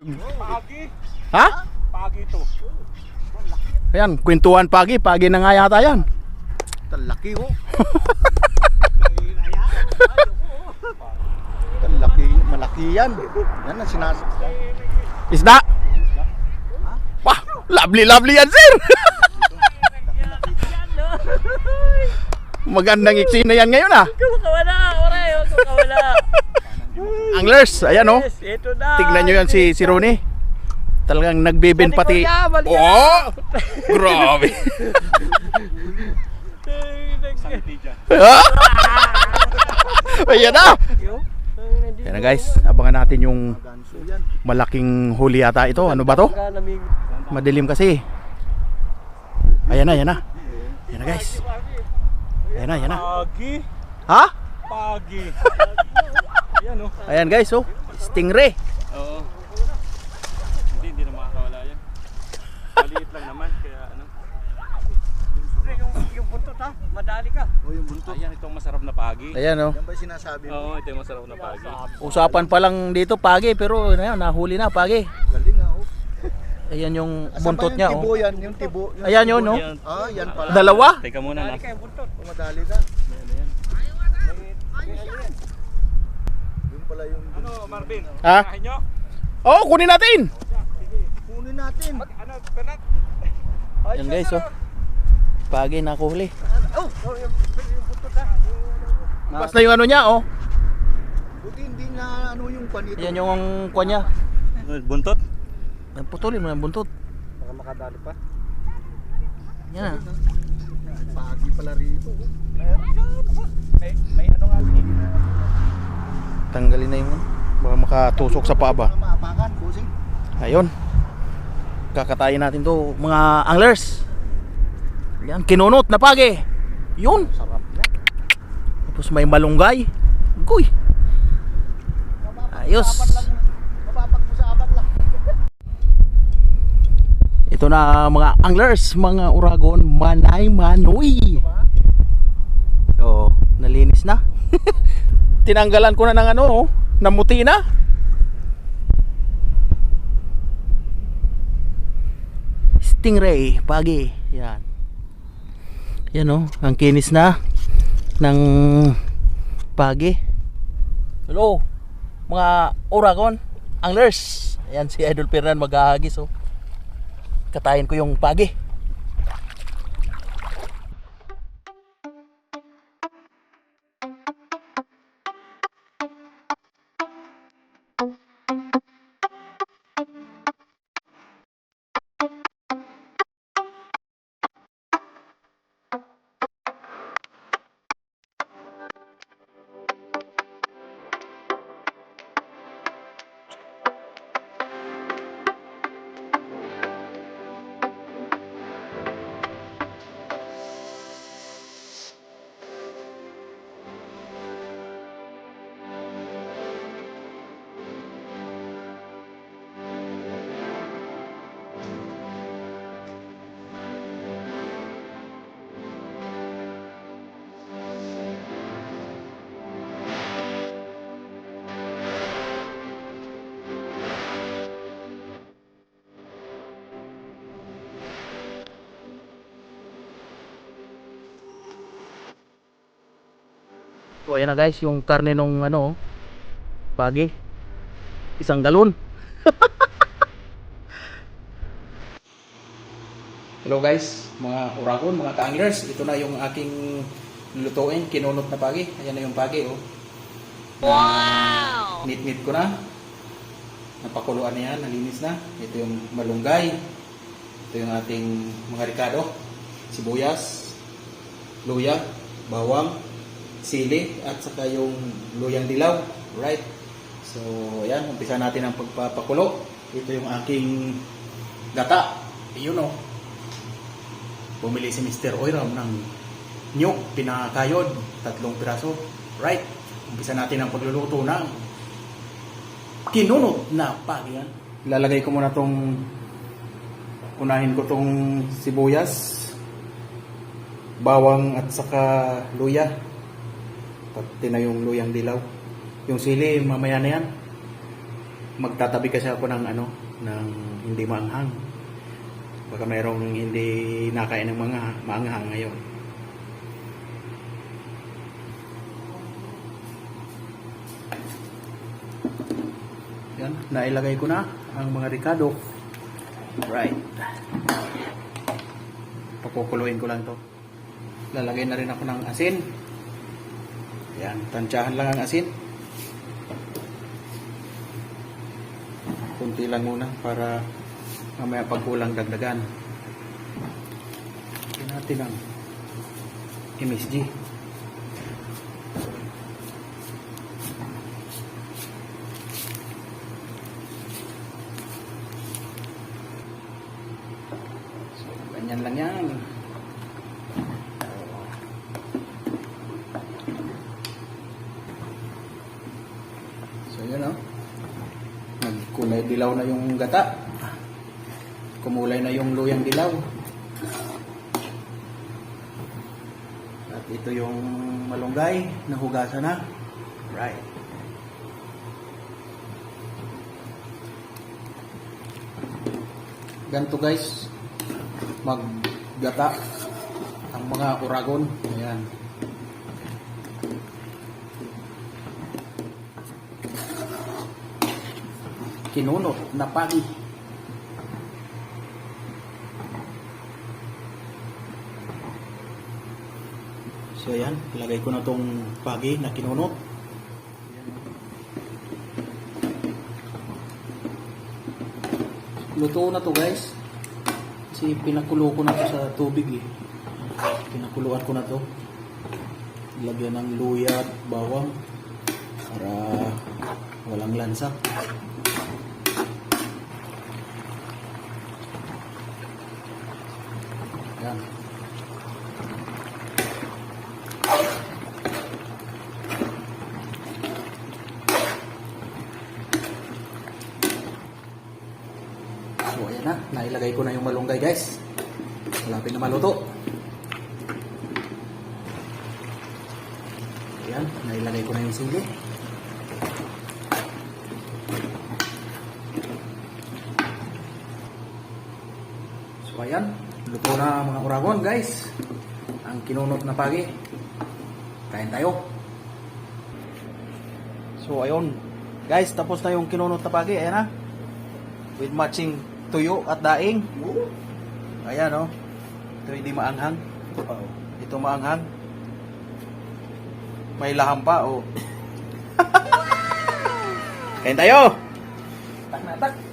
Pagi. Ha? Pagi to. Ayan, kwentuhan pagi. Pagi na nga yata yan. Talaki ho. Talaki, malaki yan. Yan ang sinasabi. Isda? Wah, lovely yan, sir. Magandang eksena yan ngayon, ah. Kawala, oray, kawala. Anglers, ayan, oh. Yes, ito na. Tignan nyo yan si Ronnie. Talagang nagbibin pati. Balik ka. Oh! Grabe. Santi dyan. Ayan na. Ayan na guys, abangan natin yung Ganso yan. malaking huli yata ito. Ano ba to? Madilim kasi. Ayan na, ayan na. Ayan na guys. Ayan na, ayan na. Pagi. Ha? Pagi. Yan oh. Ayan guys, oh. Stingray. Oo. Hindi na makakawala yan. Maliit lang naman kaya ano. Yung buntot ha, madali ka. O yung buntot. Ayan itong masarap na pagi. Ayan, oh. Yan ba yung sinasabi mo? Oo, ito yung masarap na pagi. Usapan pa lang dito pagi, pero ayan, nahuli na pagi. Galing nga ho. Ayan yung Asan buntot ba niya, yung tibo oh. yan? Yung tibo. Yung Ayan tibo yun, no? Yan. Ah, yan pala. Dalawa? Teka muna na. Madali ka yung buntot. Madali ka. Yung pala yung... Ano Marvin? Ha? Kakain nyo? Oh, kunin natin. Kunin natin. Ano Bernat? Ayan guys, oh. Pagi na huli. Oh, yung buntot ha. Basta yung ano niya, oh. Buti hindi na ano yung panito. Ayan yung kuha niya. Buntot? Putulin mo ng buntot. Baka makadali pa. Yan, ah. Pagi pala rito. May ano nga. Tanggalin na yung baka makatusok sa paa ba. Mga maapakan, busing. Ayun. Kakatayin natin to mga anglers. Yan, kinunot na pagi. Yun. Sarap yan. Tapos may malunggay. Guy. Ayos. Mababag mo sa apat lang. Ito na mga anglers, mga uragon, manay manoy. Oo, nalinis na. Tinanggalan ko na ng ano, oh, namuti na. Stingray, pagi. Yan. Yan, oh, ang kinis na ng pagi. Hello, mga uragon, anglers. Ayan si Idol Fernan maghahagis, oh. Katayin ko yung pagi. So ayan na guys, yung karne nung ano, pagi. Isang galon. Hello guys, mga uragon, mga ka-anglers. Ito na yung aking lutuin, kinunot na pagi. Ayan na yung pagi, oh. Wow! Meat ko na. Napakuluan na yan, nalinis na. Ito yung malunggay. Ito yung ating mga ricado. Sibuyas, luya, bawang, sili, at saka yung luyang dilaw. Right? So, ayan, umpisa natin ang pagpapakulo. Ito yung aking gata. Yun, oh. Bumili si Mr. Oiram ng nyug, pinakayod, 3 piraso. Right? Umpisa natin ang pagluluto ng kinunot na pagi. Ilalagay ko muna tong, unahin ko tong sibuyas, bawang at saka luya. Pati na yung luyang dilaw. Yung sili, mamaya na yan. magtatabi kasi ako ng ano, ng hindi maanghang. Baka mayroong hindi nakain ng mga maanghang ngayon. Yan, nailagay ko na ang mga ricado. Right. Papukuluin ko lang to. Lalagay na rin ako ng asin. Yan, tansyahan lang ang asin. Kunti lang muna para mamaya pagkulang dagdagan. Lagyan natin ang MSG. So, ganyan lang yan. So, yun o. Nagkulay dilaw na yung gata. Kumulay na yung luyang dilaw. At ito yung malunggay na hugasan na. Right. Ganito guys, maggata ang mga uragon. Ayan. Kinunot na pagi. So ayan, ilagay ko na tong pagi na kinunot. Luto na to guys. Kasi pinakulo ko na to sa tubig eh. Pinakuluan ko na to. Lagyan ng luya at bawang para walang lansa. Yan. So ayan na, nailagay ko na yung malunggay guys. Malapit na maluto. Ayan, nailagay ko na yung sili. So ayan, luto na mga uragon guys. Ang kinunot na pagi. Kain tayo. So ayun guys, tapos na yung kinunot na pagi. Ayan na. With matching tuyo at daing. Ayan o. Ito hindi maanghang. Ito maanghang. May laham pa o. Kain tayo. Tak na tak.